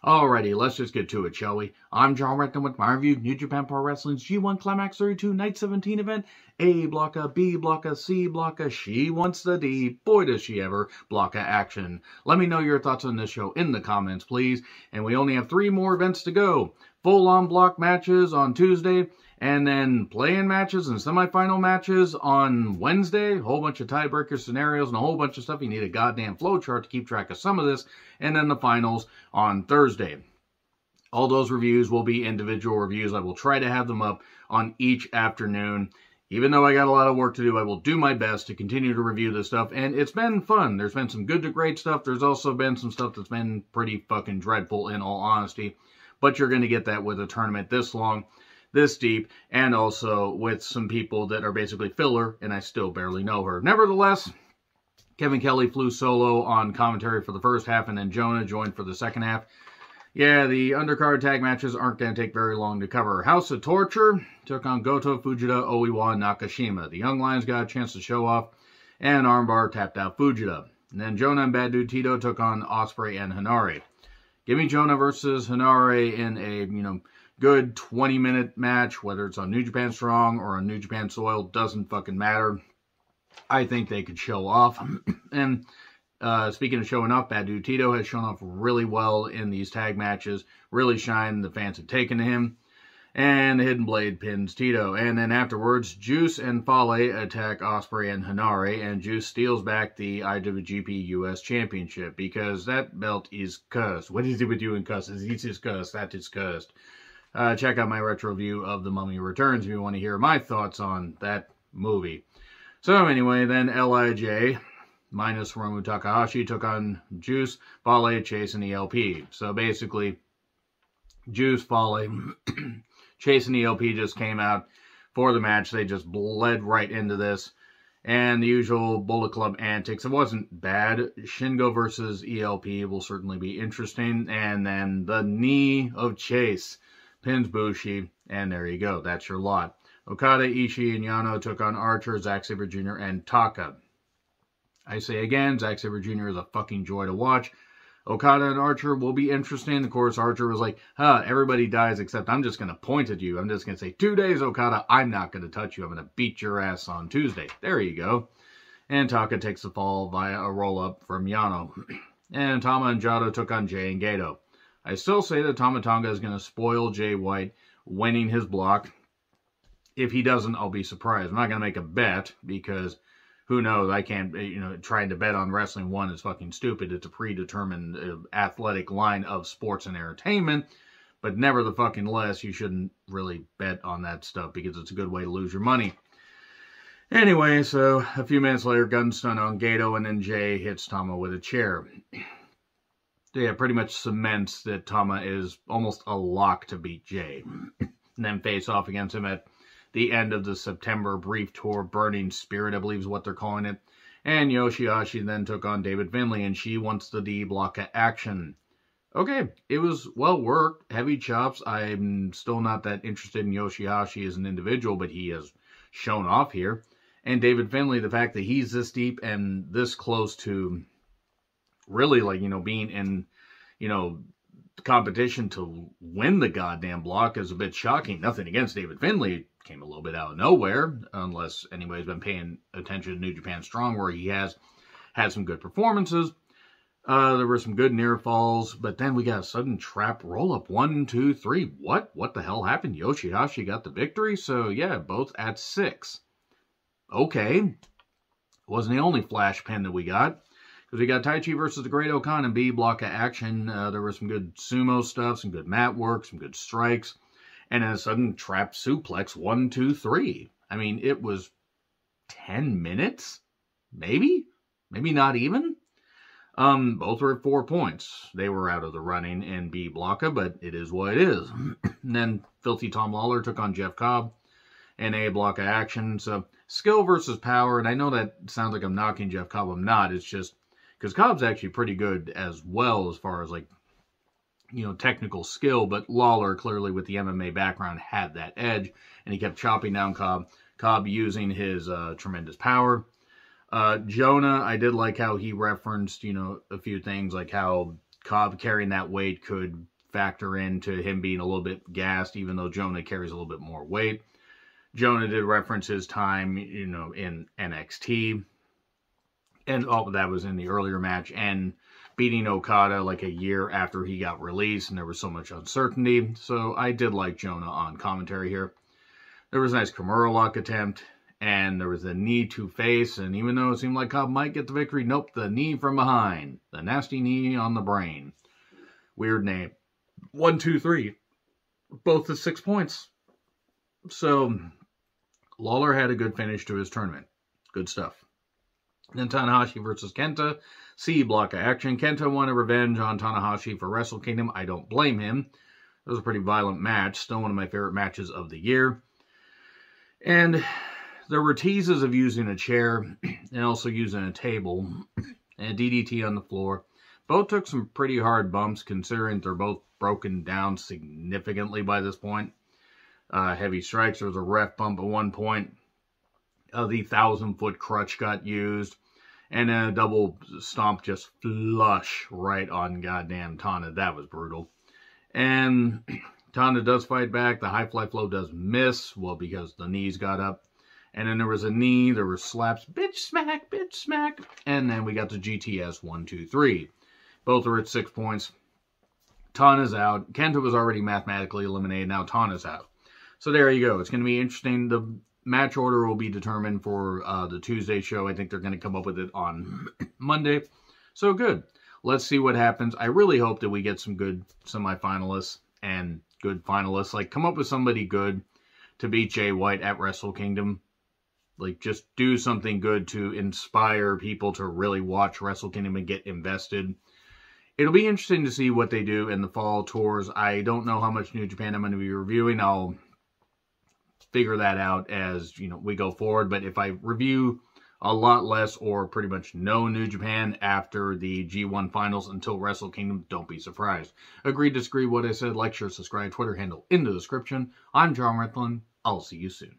Alrighty, let's just get to it, shall we? I'm John Retton with my review of New Japan Pro Wrestling's G1 Climax 32 Night 17 event. A blocka, B blocka, C blocka, she wants the D. Boy, does she ever. Blocka action. Let me know your thoughts on this show in the comments, please. And we only have 3 more events to go. Full-on block matches on Tuesday, and then play-in matches and semifinal matches on Wednesday. A whole bunch of tiebreaker scenarios and a whole bunch of stuff. You need a goddamn flowchart to keep track of some of this. And then the finals on Thursday. All those reviews will be individual reviews. I will try to have them up on each afternoon. Even though I got a lot of work to do, I will do my best to continue to review this stuff. And it's been fun. There's been some good to great stuff. There's also been some stuff that's been pretty fucking dreadful, in all honesty. But you're going to get that with a tournament this long, this deep, and also with some people that are basically filler, and I still barely know her. Nevertheless, Kevin Kelly flew solo on commentary for the first half, and then Jonah joined for the second half. Yeah, the undercard tag matches aren't going to take very long to cover. House of Torture took on Goto, Fujita, Oiwa, and Nakashima. The Young Lions got a chance to show off, and Armbar tapped out Fujita. And then Jonah and Bad Dude Tito took on Ospreay and Hanare. Give me Jonah versus Hanare in a, good 20-minute match, whether it's on New Japan Strong or on New Japan soil, doesn't fucking matter. I think they could show off. And speaking of showing off, Bad Dude Tito has shown off really well in these tag matches. Really shined. The fans have taken to him. And the Hidden Blade pins Tito. And then afterwards, Juice and Fale attack Ospreay and Hanare. And Juice steals back the IWGP US Championship. Because that belt is cursed. What is it with you and cusses? This is cursed. That is cursed. Check out my retro review of The Mummy Returns if you want to hear my thoughts on that movie. So anyway, then LIJ, minus Hiromu Takahashi, took on Juice, Fale, Chase, and ELP. So basically, Juice, Fale, Chase, and ELP just came out for the match. They just bled right into this. And the usual Bullet Club antics. It wasn't bad. Shingo versus ELP will certainly be interesting. And then the knee of Chase pins Bushi. And there you go. That's your lot. Okada, Ishii, and Yano took on Archer, Zack Sabre Jr., and Taka. I say again, Zack Sabre Jr. is a fucking joy to watch. Okada and Archer will be interesting. Of course, Archer was like, everybody dies except I'm just going to point at you. I'm just going to say, 2 days, Okada, I'm not going to touch you. I'm going to beat your ass on Tuesday. There you go. And Taka takes the fall via a roll-up from Yano. And Tama and Jado took on Jay and Gato. I still say that Tama Tonga is going to spoil Jay White winning his block. If he doesn't, I'll be surprised. I'm not going to make a bet because who knows? I can't, trying to bet on Wrestling 1 is fucking stupid. It's a predetermined athletic line of sports and entertainment. But never the fucking less, you shouldn't really bet on that stuff because it's a good way to lose your money. Anyway, so a few minutes later, gun stun on Gato, and then Jay hits Tama with a chair. Yeah, pretty much cements that Tama is almost a lock to beat Jay. And then face off against him at the end of the September brief tour. Burning Spirit, I believe is what they're calling it. And Yoshihashi then took on David Finlay, and she wants the D blocka action. Okay, it was well worked. Heavy chops. I'm still not that interested in Yoshihashi as an individual, but he has shown off here. And David Finlay, the fact that he's this deep and this close to really, being in, competition to win the goddamn block is a bit shocking. Nothing against David Finlay. Came a little bit out of nowhere, unless anybody's been paying attention to New Japan Strong, where he has had some good performances. There were some good near falls, but then we got a sudden trap roll-up. 1, 2, 3. What? What the hell happened? Yoshihashi got the victory, so yeah, both at 6. Okay. Wasn't the only flash pin that we got. Because we got Taichi versus the Great Okan and B blocka action. There was some good sumo stuff, some good mat work, some good strikes. And then a sudden trap suplex, 1, 2, 3. I mean, it was 10 minutes? Maybe? Maybe not even? Both were at 4 points. They were out of the running in B blocka, but it is what it is. And then Filthy Tom Lawler took on Jeff Cobb in A blocka action. So, skill versus power. And I know that sounds like I'm knocking Jeff Cobb. I'm not. It's just because Cobb's actually pretty good as well as far as, technical skill, but Lawler, clearly with the MMA background, had that edge, and he kept chopping down Cobb. Cobb using his tremendous power. Jonah, I did like how he referenced, a few things, like how Cobb carrying that weight could factor into him being a little bit gassed, even though Jonah carries a little bit more weight. Jonah did reference his time, in NXT. And that was in the earlier match. And beating Okada like a year after he got released, and there was so much uncertainty. So I did like Jonah on commentary here. There was a nice Kimura lock attempt, and there was a knee to face, and even though it seemed like Cobb might get the victory, nope, the knee from behind. The nasty knee on the brain. Weird name. 1, 2, 3. Both at 6 points. So, Lawler had a good finish to his tournament. Good stuff. Then Tanahashi versus Kenta. C block of action. Kenta wanted revenge on Tanahashi for Wrestle Kingdom. I don't blame him. It was a pretty violent match. Still one of my favorite matches of the year. And there were teases of using a chair and also using a table and a DDT on the floor. Both took some pretty hard bumps considering they're both broken down significantly by this point. Heavy strikes. There was a ref bump at one point. The 1,000-foot crutch got used. And then a double stomp just flush right on goddamn Tana. That was brutal. And Tana does fight back. The high fly flow does miss. Well, because the knees got up. And then there was a knee. There were slaps. Bitch smack, bitch smack. And then we got the GTS 1, 2, 3. Both are at 6 points. Tana's out. Kenta was already mathematically eliminated. Now Tana's out. So there you go. It's going to be interesting. The match order will be determined for the Tuesday show. I think they're going to come up with it on Monday. So good. Let's see what happens. I really hope that we get some good semifinalists and good finalists. Like, come up with somebody good to beat Jay White at Wrestle Kingdom. Like, just do something good to inspire people to really watch Wrestle Kingdom and get invested. It'll be interesting to see what they do in the fall tours. I don't know how much New Japan I'm going to be reviewing. I'll figure that out as, we go forward. But if I review a lot less or pretty much no New Japan after the G1 finals until Wrestle Kingdom, don't be surprised. Agree, disagree, what I said, like, share, subscribe, Twitter handle in the description. I'm John Rethlin. I'll see you soon.